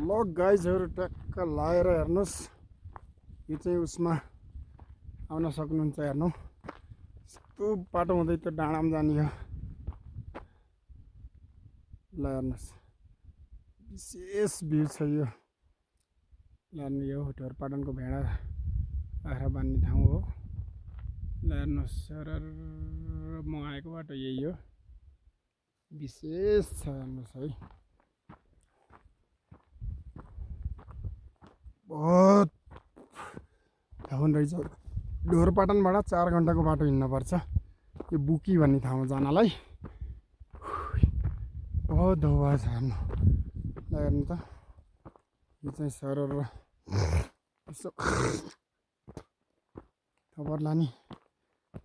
ल गाइजहरु टक्क लाएर हेर्नुस् यो चाहिँ उसमा आउन सक्नुहुन्छ हेर्नु यस्तो बाटो हुँदै त्यो डाँडामा जाने हो ल हेर्नुस् विशेष भ्यू छ यो ल यो ढोरपाटनको भेडा बाख्रा बान्ने ठाउँ हो ल हेर्नुस् म आएको बाटो यही हो विशेष छ हेर्नुस् है बहुत ठाउँ रहेछ ढोरपाटनबाट 4 घण्टाको बाटो हिँड्नु पर्छ यो बुकी भन्ने ठाउँमा जानलाई बहुत धोवा छ हेर्नु ल हेर्नु त यो चाहिँ सरर यसो खबर लाने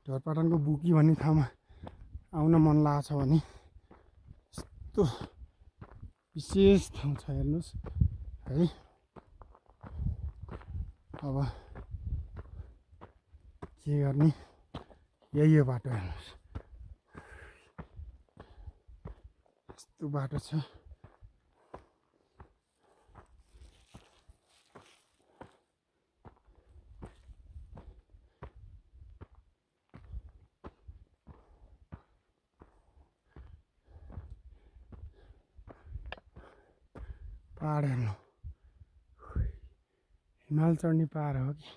ढोरपाटनको बुकी भन्ने ठाउँमा आउन मन लाग्छ भने यस्तो विशेष ठाउँ छ हेर्नुस् है अब के गर्ने यही हो बाटो हेर्नुस् यस्तो बाटो छ पहाड हेर्नु हिमाल चढ्ने पहाड हो कि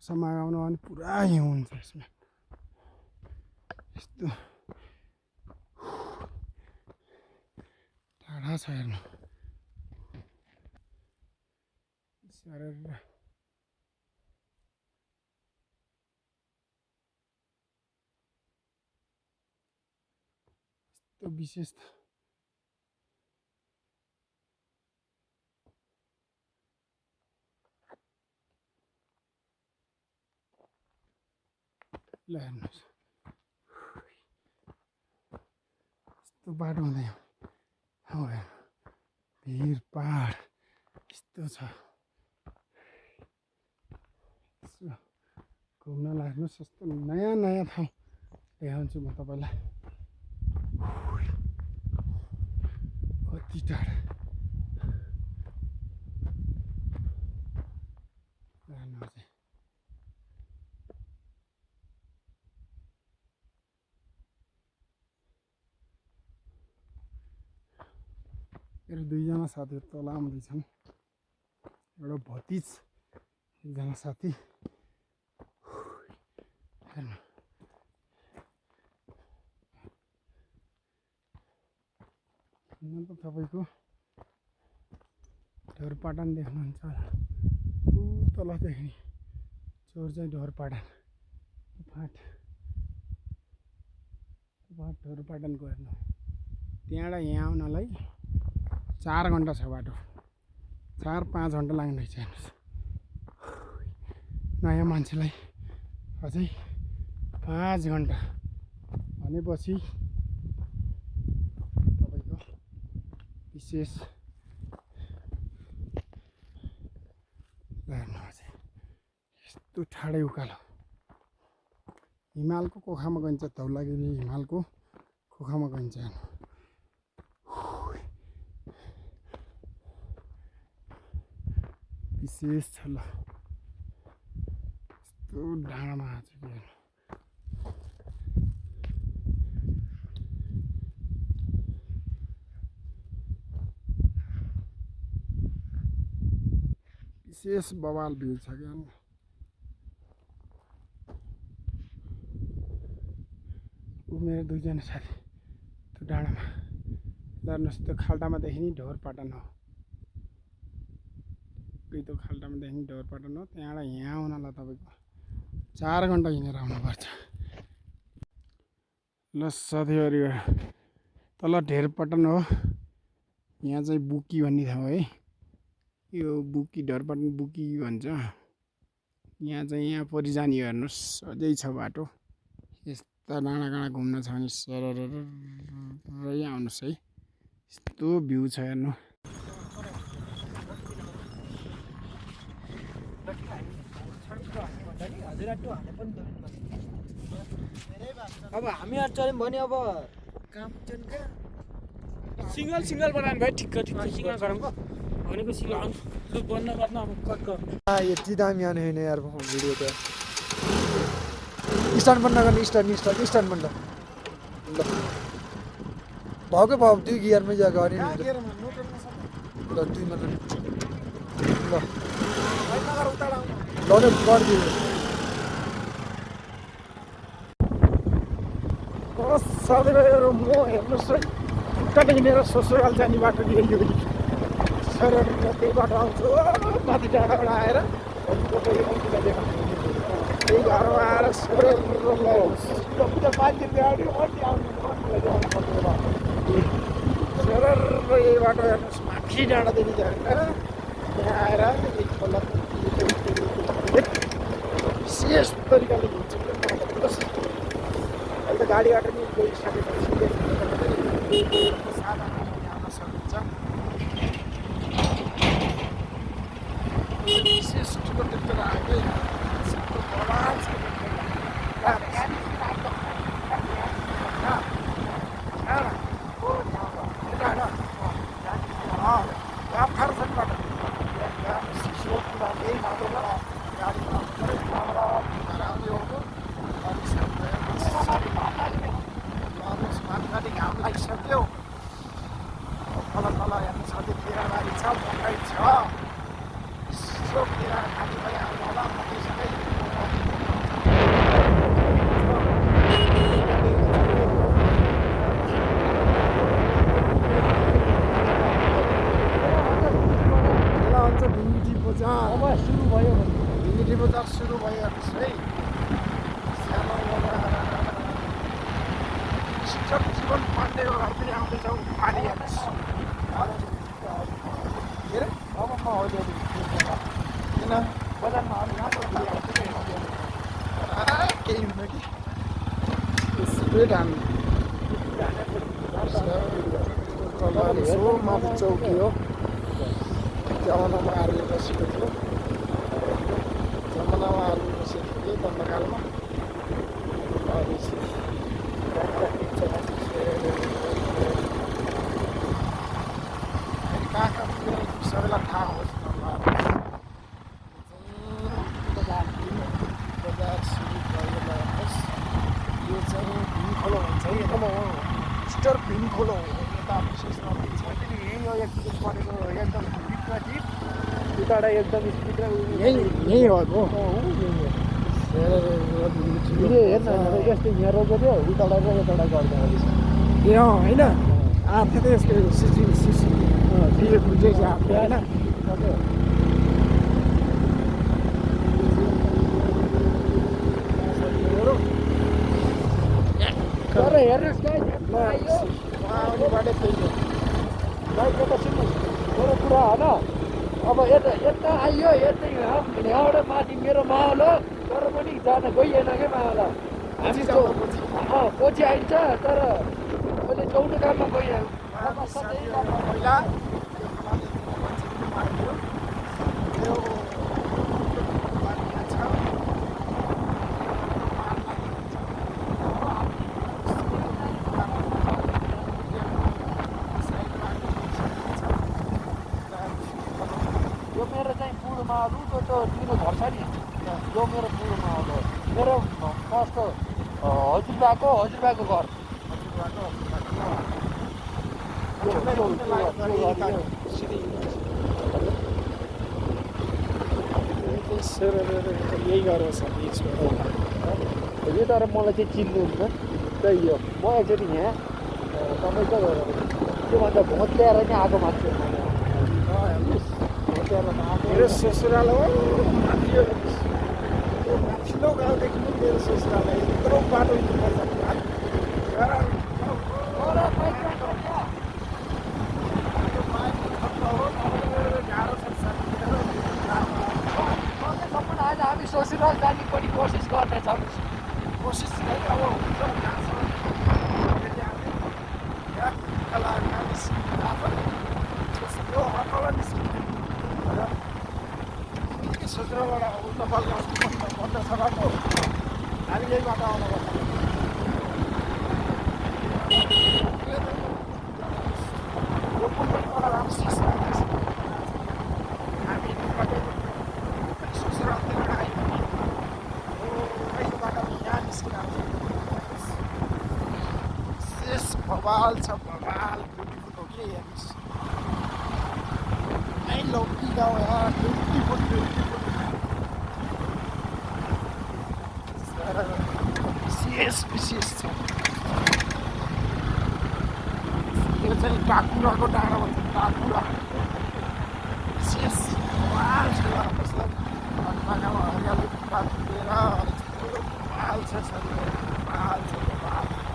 समय आउनु भने पुरा हिउँ हुन्छ यसमा यस्तो टाढा छ हेर्नु यस्तो विशेष ल हेर्नुहोस् यस्तो बाटो हुँदै हो भिर पहाड यस्तो छ घुम्न लाग्नुहोस् यस्तो नयाँ नयाँ ठाउँ देखाउँछु म तपाईँलाई कति टाढा मेरो दुईजना साथीहरू तल आउँदैछन् एउटा भतिज एकजना साथी हेर्नु त तपाईँको ढोरपाटन देख्नुहुन्छ तल देख्ने चोर चाहिँ ढोरपाटन फाँट ढोरपाटनको हेर्नु त्यहाँबाट यहाँ आउनलाई 4 घण्टा छ बाटो 4-5 घण्टा लाग्ने रहेछ हेर्नुहोस् नयाँ मान्छेलाई अझै 5 घण्टा भनेपछि तपाईँको विशेष हेर्नु अझै यस्तो ठाडै उकालो हिमालको कोखामा गइन्छ धौलागिरी हिमालको कोखामा गइन्छ हेर्नु विशेष छ ल यस्तो डाँडामा आएको छ विशेष बवाल भ्यू छ क्या ऊ मेरो दुईजना साथी त्यो डाँडामा हेर्नुहोस् त्यो खाल्टामा देखिने ढोरपाटन हो त्यो खाल्टामा देखिने ढोरपाटन हो त्यहाँबाट यहाँ आउनलाई तपाईँको 4 घण्टा हिँडेर आउनुपर्छ ल साथीहरू तल ढोरपाटन हो यहाँ चाहिँ बुकी भन्ने ठाउँ है यो बुकी ढोरपाटन बुकी भन्छ यहाँ चाहिँ यहाँ परि जाने हेर्नुहोस् अझै छ बाटो यस्ता डाँडा काँडा घुम्न छ भने सररै आउनुहोस् है यस्तो भ्यू छ हेर्नु अब हामीहरु चल्यौं भने अब काम चल्छ सिंगल बनाउनु भयो ठिक्क सिंगल गरौँको भनेको सिंगल लु बन्द गर्न अब कट गर यति दामी आने होइन यार भिडियो त स्ट्यान्ड बन्द गर्ने स्ट्यान्ड बन्द ल भएको भयो 2 गियरमै जा गरे नि ल 2 मा ल ल गरिदिनु साथीभाइहरू म हेर्नुहोस् है कहाँदेखि मेरो ससुराल जाने बाटो यो सर त्यही बाटो आउँछु माथि डाँडाबाट आएर त्यही घरमा आएर सर यही बाटो हेर्नुहोस् माथि डाँडादेखि झरेर त्यहाँ आएर एकपल्ट विशेष तरिकाले हिँड्छु अहिले त गाडीबाट नि गइसकेपछि साधनले आउन सकिन्छ विशेष टिकट आगे घाम लागिसक्यो तल तल हेर्नु छ केराबारी छ मकै छ यसो केरा खाली भइहाल्नु होला मकैसँगै हुन्छ भिङ्गिटी बजार सुरु भयो भिङ्गिटी बजार सुरु भयो हेर्नुहोस् है सानो शिक्षक जीवन पाण्डेको घरतिर आउँदैछौँ पानी हेर्नुहोस् के अरे अब म अहिले किन बजारमा केही हुँदैन कि स्पिड हान्नु माथि चौकी हो जमानामा आर्मी बसेको थियो जमानामा आर्मी बसेको थियो दण्डकालमा सबैलाई थाहा होस् बजार सुरु भयो हेर्नुहोस् यो चाहिँ भीमखोलो भन्छ है एकदम स्टर भीमखोलो हो यता विशेष नजिक छ कि यहीँ हो एक पुलिस परेको एकदम स्पिडमा जिप उताबाट एकदम स्पिड यहीँ हो हेर्न यस्तै यहाँ रोक्यो उताबाट र यताबाट गर्दा ए होइन आएको थियो त यसको सिसी दिएको चाहिँ आएको होइन तर हेर्नुहोस् आउनेबाटै त्यही हो गाई यता सुन्नुहोस् मेरो कुरा होइन अब यता आइयो यहाँबाट माथि मेरो माहौल हो तर पनि जान गइएन क्या माहौल हामी पछि आइन्छ तर अहिले चौधो काममा गइहाल्यो यो मेरो चाहिँ बुढो माहौल हो त्यो तिम्रो घर छ नि यो मेरो बुढो माहौल हो मेरो फर्स्ट हजुरबाको घर यही गरेर छ यो तर मलाई चाहिँ चिन्नुहुन्छ त्यही हो म एकचोटि यहाँ तपाईँको त्योभन्दा भोट ल्याएर नै आएको मान्छे मेरो ससुराल हो माथिल्लो गाउँदेखि मेरो ससुराल यत्रो बाटो आज हामी ससुराल जाने पनि कोसिस गर्दैछौँ कोसिस ससुरालबाट उल्टा पाल्टा बन्द छ बाटो हामी यही बाटो आउनुपर्छ बवाल छ बवाल ब्युटिफुल हो कि हेर्नुहोस् आई लभ यु गाउँ यार ब्युटिफुल विशेष छ यो चाहिँ काकुराको डाँडा भन्छ काकुरा विशेष बवाल छ हनुमानमा हरियाली पात दिएर बवाल छ बवाल छ बवाल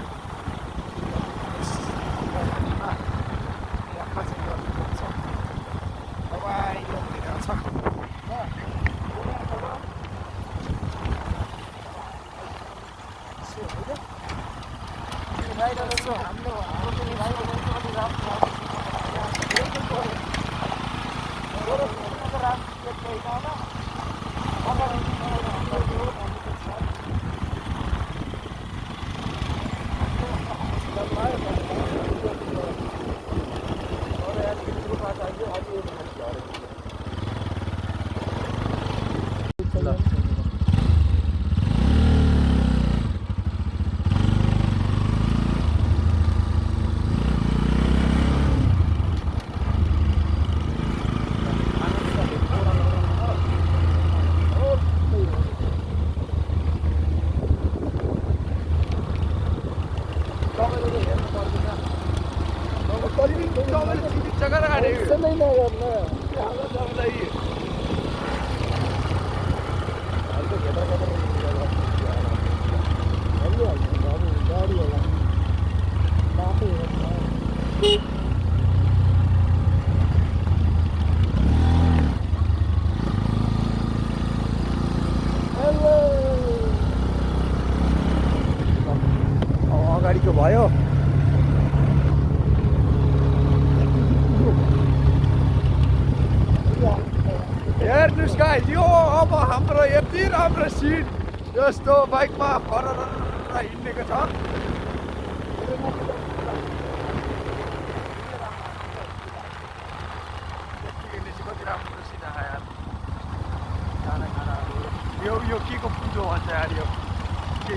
अगाडिको भयो हेर्नुहोस् गाइस यो अब हाम्रो यति राम्रो सिट यस्तो बाइकमा फरर हिँडेको छ कति राम्रो सिट आयो यो के को पुजो भन्छ यार यो के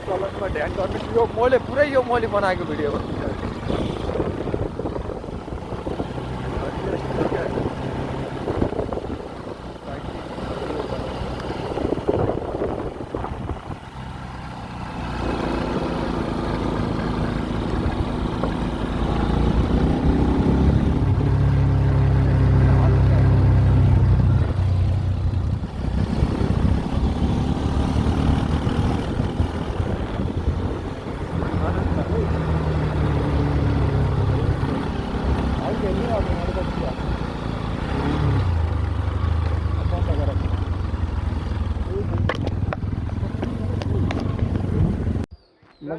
चलनमा ध्यान गर्नु यो मैले पुरै यो मैले बनाएको भिडियो हो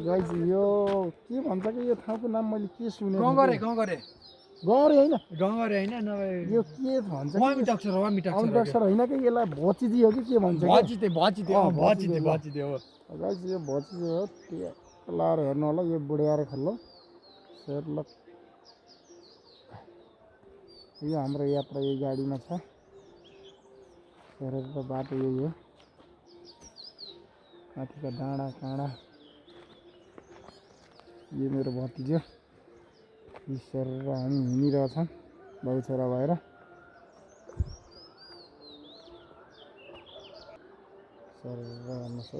गाइस यो के भन्छ कि यो ठाउँको नाम मैले के सुने गरे गरे हैन नभए यो के भन्छ वामी टक्सर हैन कि यसलाई भचिजी हो कि के भन्छ भचिते हो गाइस यो भचिजी हो लाएर हेर्नु होला यो बुढ्याएर खल्लो ल यो हाम्रो यात्रा यही गाडीमा छ हेरेर बाटो यही हो माथिका डाँडा काँडा यो मेरो भतिजो ईश्वर र हामी हिँडिरहेछौँ बाउ छोरा भएर सर भन्नुहोस् है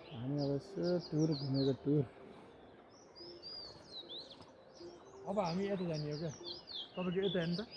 हामी अब यसो टुर घुमेको टुर अब हामी यता जाने हो क्या तपाईँको यता हेर्नु त